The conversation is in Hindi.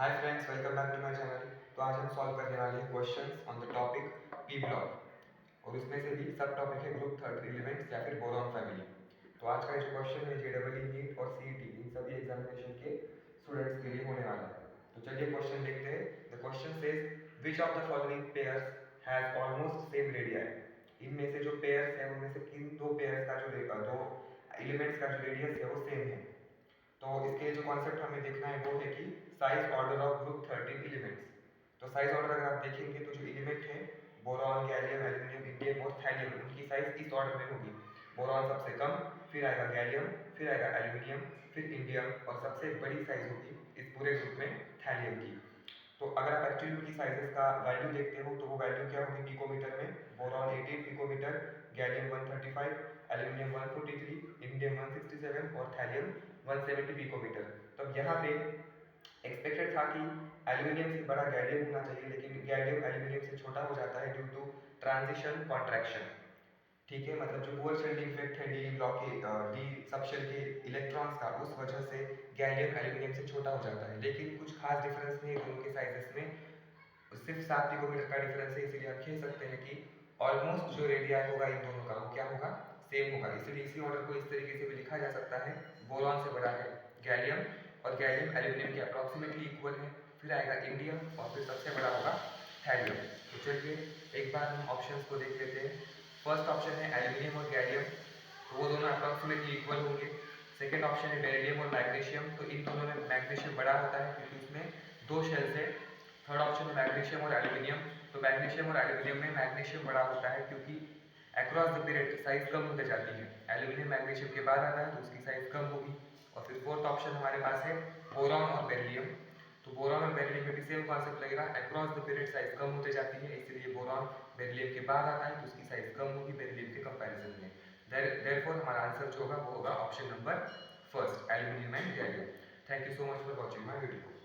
Hi friends, welcome back to my channel. तो आज हम सॉल्व करने वाले हैं questions on the topic P block और उसमें से भी सब टॉपिक है ग्रुप थर्ड एलिमेंट्स या फिर बोरॉन फैमिली। तो आज का जो क्वेश्चन है जेडब्ल्यू नीट और सीईटी इन सभी एग्जामिनेशन के स्टूडेंट्स के लिए होने वाला है। तो चलिए क्वेश्चन देखते हैं। The question says which of the following pairs has almost same radius. इनमें से जो पेयर्स हैं उनमें से किन दो पेयर्स का जो दो एलिमेंट्स का जो रेडियस है वो सेम है। तो इसके जो कॉन्सेप्ट हमें देखना है वो है कि size order of group 13 elements. तो साइज ऑर्डर अगर आप देखेंगे तो जो एलिमेंट है बोरॉन, गैलियम, एल्यूमिनियम, इंडियम और थैलियम, उनकी साइज इस ऑर्डर में होगी। बोरॉन सबसे कम, फिर आएगा गैलियम, फिर आएगा एल्यूमिनियम, फिर इंडियम और सबसे बड़ी साइज होगी इस पूरे ग्रुप में थैलियम की। तो अगर आप एक्चुअली उनकी साइजेस का वैल्यू देखते हो तो वो वैल्यू क्या होगी पिकोमीटर में। Boron 18 picometre, gallium 135, aluminium 143, indium 167 और थैलियम 170 पिकोमीटर। तो अब यहाँ पे एक्सपेक्टेड था कि एल्यूमिनियम से बड़ा गैलियम होना चाहिए, लेकिन गैलियम एल्यूमिनियम से छोटा हो जाता है ड्यू टू ट्रांजिशन कॉन्ट्रैक्शन। ठीक है, मतलब जो बोर शेल्डिंग इफेक्ट है डी ब्लॉक के डी सबशेल के इलेक्ट्रॉन्स का, उस वजह से गैलियम एल्यूमिनियम से छोटा हो जाता है। लेकिन कुछ खास डिफरेंस नहीं है दोनों के साइजेस में, सिर्फ 7 पिकोमीटर का डिफरेंस है। इसीलिए आप कह सकते हैं कि ऑलमोस्ट जो रेडियस होगा इन दोनों का वो क्या होगा, सेम होगा। इसलिए इसी ऑर्डर को इस तरीके से भी लिखा जा सकता है, बोरॉन से बड़ा है गैलियम और गैलियम एल्यूमिनियम के अप्रॉक्सीमेटली इक्वल है, फिर आएगा इंडियम और फिर सबसे बड़ा होगा थैलियम। तो चलिए एक बार हम ऑप्शंस को देख लेते हैं। फर्स्ट ऑप्शन है एल्यूमिनियम और गैलियम, तो वो दोनों अप्रॉक्सीमेटली इक्वल होंगे। सेकेंड ऑप्शन है बेरिलियम और मैग्नीशियम, तो इन दोनों में मैग्नीशियम बड़ा होता है क्योंकि उसमें दो शेल्स है। थर्ड ऑप्शन है मैग्नीशियम और एल्यूमिनियम, तो मैग्नीशियम और एल्यूमिनियम में मैग्नीशियम बड़ा होता है क्योंकि अक्रॉस द पीरियड साइज कम होते जाती है। एल्यूमिनियम मैग्नीशियम के बाद आता है तो उसकी साइज कम होगी। और फिर फोर्थ ऑप्शन हमारे पास है बोरॉन और बेरिलियम, तो बोरॉन और बेरिलियम में भी सेम कॉन्सेप्ट लगेगा, अक्रॉस द पीरियड साइज कम होते जाती है, इसलिए बोरॉन बेरिलियम के बाद आता है तो उसकी साइज कम होगी बेरिलियम के कंपैरिजन में। देयरफॉर हमारा आंसर जो होगा वो होगा option number first, aluminium and gallium. Thank you so much for watching my video.